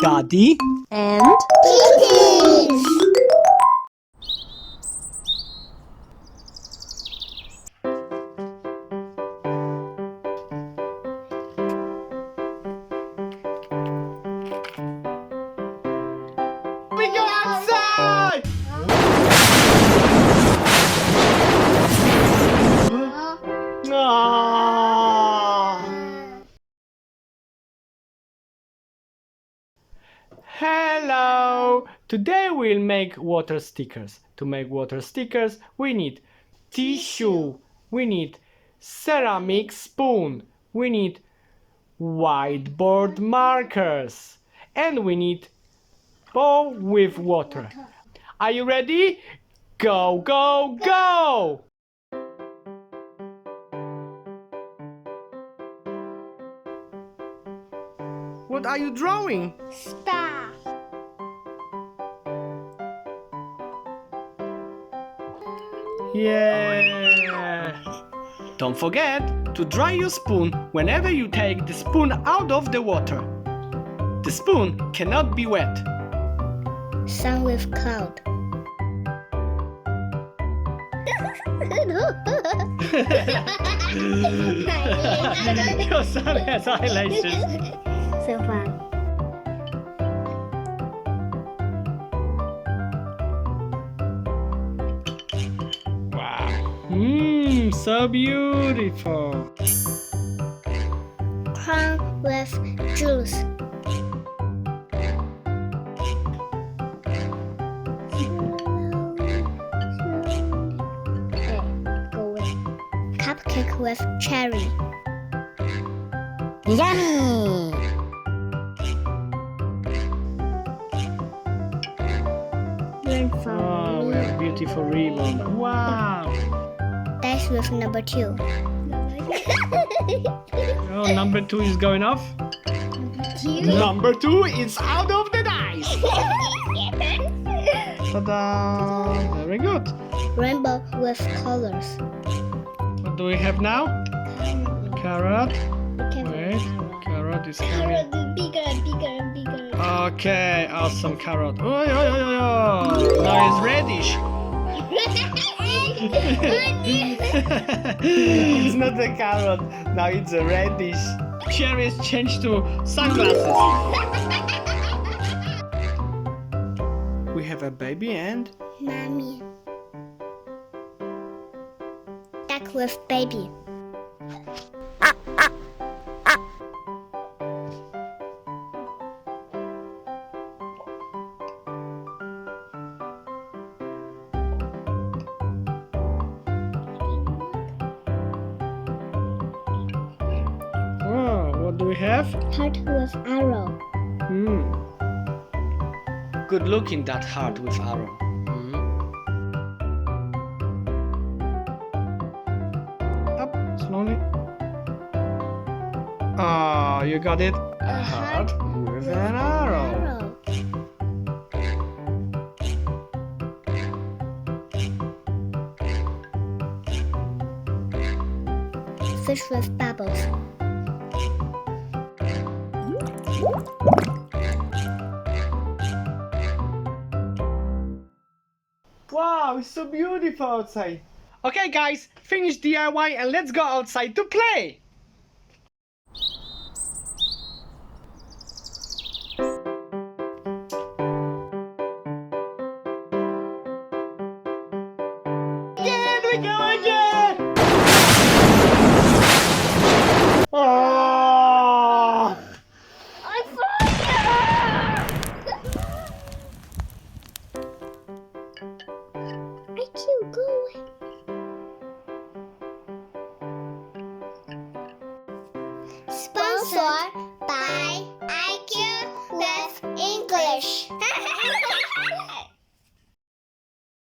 Daddy, and Kittens! we go outside! Ah. Hello! Today we'll make water stickers. To make water stickers, we need tissue, we need ceramic spoon, we need whiteboard markers, and we need bowl with water. Are you ready? Go, go, go! What are you drawing? Star. Yeah! Don't forget to dry your spoon whenever you take the spoon out of the water. The spoon cannot be wet. Sun with cloud. Your son has eyelashes. So fun. Wow. So beautiful. Crown with juice. Cupcake with cherry. yummy! Oh, we have beautiful ribbon. Wow. Dice with number 2. Oh, number 2 is going off. Number 2 is out of the dice. Ta-da! Very good. Rainbow with colors. What do we have now? Carrot. Wait, carrot is coming. Bigger and bigger and bigger. Okay, awesome carrot. Oh, oh, oh, oh, oh. Now it's reddish. It's not a carrot. Now it's a reddish. Cherry is changed to sunglasses. We have a baby and Mommy. Duck with baby. oh, what do we have? Heart with arrow. Good looking that heart with arrow. Up slowly. Ah, you got it. A heart with an arrow. Fish with bubbles. Wow, it's so beautiful outside. Okay guys, finish DIY and let's go outside to play. Again, we go again. Oh. I'm fire! I can't go away. Sponsored by